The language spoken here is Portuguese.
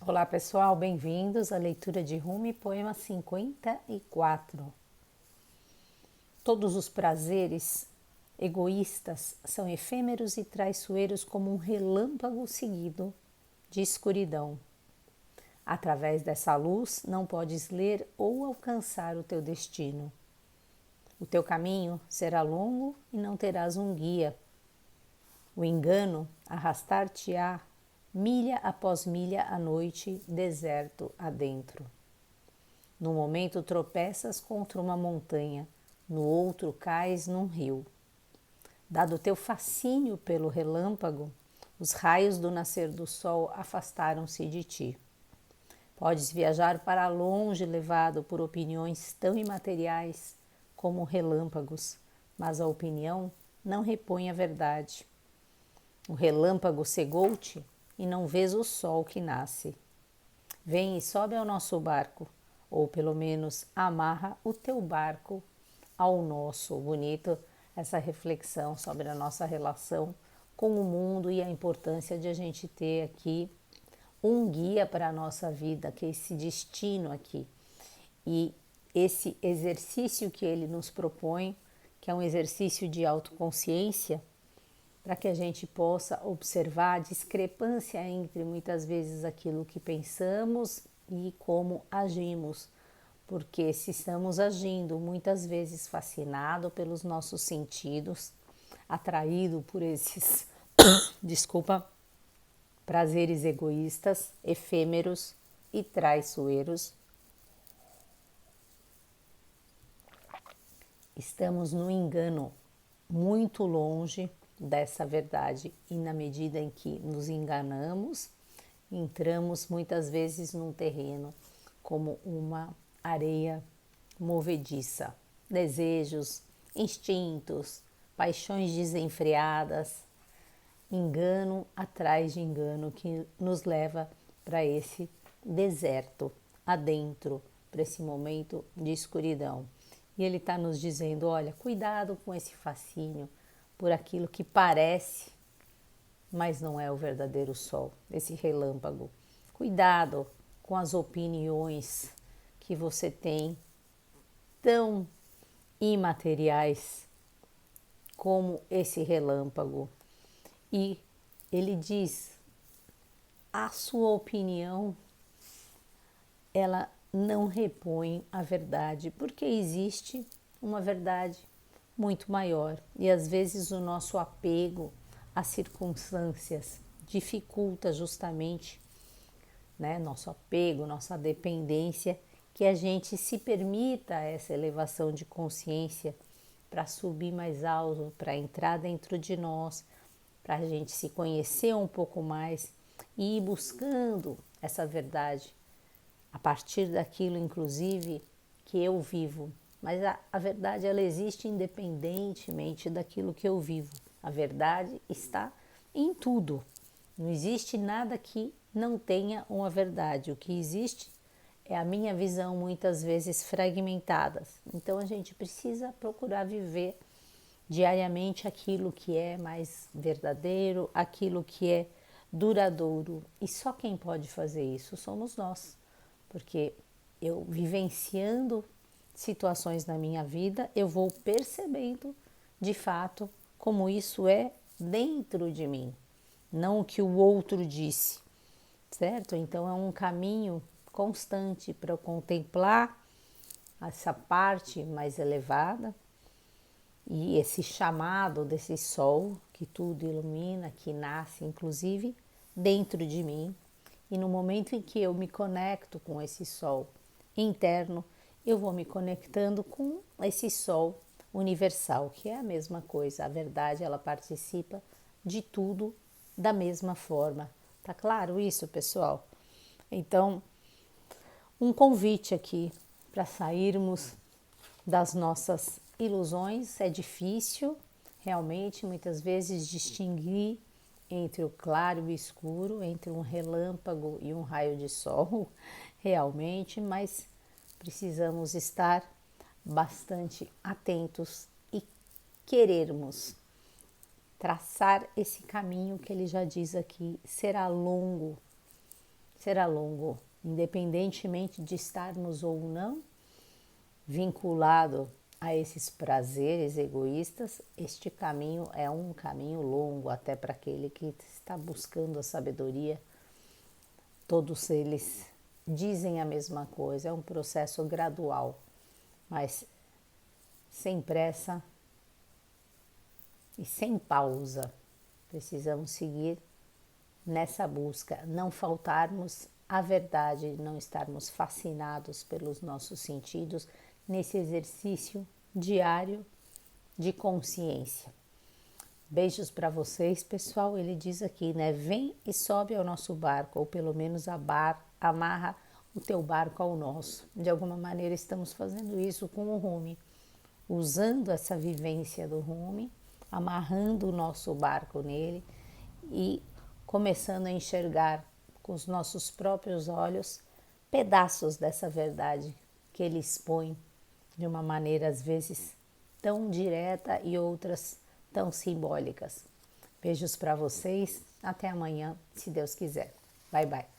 Olá pessoal, bem-vindos à leitura de Rumi, poema 54. Todos os prazeres egoístas são efêmeros e traiçoeiros como um relâmpago seguido de escuridão. Através dessa luz não podes ler ou alcançar o teu destino. O teu caminho será longo e não terás um guia. O engano arrastar-te-á milha após milha à noite, deserto adentro. No momento tropeças contra uma montanha, no outro cais num rio. Dado teu fascínio pelo relâmpago, os raios do nascer do sol afastaram-se de ti. Podes viajar para longe levado por opiniões tão imateriais como relâmpagos, mas a opinião não repõe a verdade. O relâmpago cegou-te e não vês o sol que nasce. Vem e sobe ao nosso barco, ou pelo menos amarra o teu barco ao nosso. Bonito essa reflexão sobre a nossa relação com o mundo e a importância de a gente ter aqui um guia para a nossa vida, que é esse destino aqui. E esse exercício que ele nos propõe, que é um exercício de autoconsciência, para que a gente possa observar a discrepância entre muitas vezes aquilo que pensamos e como agimos, porque se estamos agindo muitas vezes fascinado pelos nossos sentidos, atraído por esses, prazeres egoístas, efêmeros e traiçoeiros, estamos no engano, muito longe dessa verdade, e na medida em que nos enganamos, entramos muitas vezes num terreno como uma areia movediça, desejos, instintos, paixões desenfreadas, engano atrás de engano que nos leva para esse deserto adentro, para esse momento de escuridão. E ele está nos dizendo, olha, cuidado com esse fascínio por aquilo que parece, mas não é o verdadeiro sol, esse relâmpago. Cuidado com as opiniões que você tem tão imateriais como esse relâmpago. E ele diz, a sua opinião, ela não repõe a verdade, porque existe uma verdade muito maior. E às vezes o nosso apego às circunstâncias dificulta justamente, nosso apego, nossa dependência, que a gente se permita essa elevação de consciência para subir mais alto, para entrar dentro de nós, para a gente se conhecer um pouco mais e ir buscando essa verdade a partir daquilo, inclusive, que eu vivo. Mas a verdade, ela existe independentemente daquilo que eu vivo. A verdade está em tudo. Não existe nada que não tenha uma verdade. O que existe é a minha visão, muitas vezes fragmentada. Então a gente precisa procurar viver diariamente aquilo que é mais verdadeiro, aquilo que é duradouro. E só quem pode fazer isso somos nós, porque eu vivenciando situações na minha vida, eu vou percebendo de fato como isso é dentro de mim, não o que o outro disse, certo? Então é um caminho constante para eu contemplar essa parte mais elevada e esse chamado desse sol que tudo ilumina, que nasce inclusive dentro de mim. E no momento em que eu me conecto com esse sol interno, eu vou me conectando com esse sol universal, que é a mesma coisa. A verdade, ela participa de tudo da mesma forma. Tá claro isso, pessoal? Então, um convite aqui para sairmos das nossas ilusões. É difícil, realmente, muitas vezes distinguir entre o claro e o escuro, entre um relâmpago e um raio de sol, realmente, mas precisamos estar bastante atentos e querermos traçar esse caminho que ele já diz aqui, será longo, será longo, independentemente de estarmos ou não vinculado a esses prazeres egoístas. Este caminho é um caminho longo até para aquele que está buscando a sabedoria. Todos eles dizem a mesma coisa, é um processo gradual, mas sem pressa e sem pausa. Precisamos seguir nessa busca, não faltarmos à verdade, não estarmos fascinados pelos nossos sentidos nesse exercício diário de consciência. Beijos para vocês, pessoal. Ele diz aqui, né? Vem e sobe ao nosso barco, ou pelo menos amarra o teu barco ao nosso. De alguma maneira estamos fazendo isso com o Rumi, usando essa vivência do Rumi, amarrando o nosso barco nele e começando a enxergar com os nossos próprios olhos pedaços dessa verdade que ele expõe de uma maneira às vezes tão direta e outras tão simbólicas. Beijos para vocês, até amanhã, se Deus quiser. Bye, bye.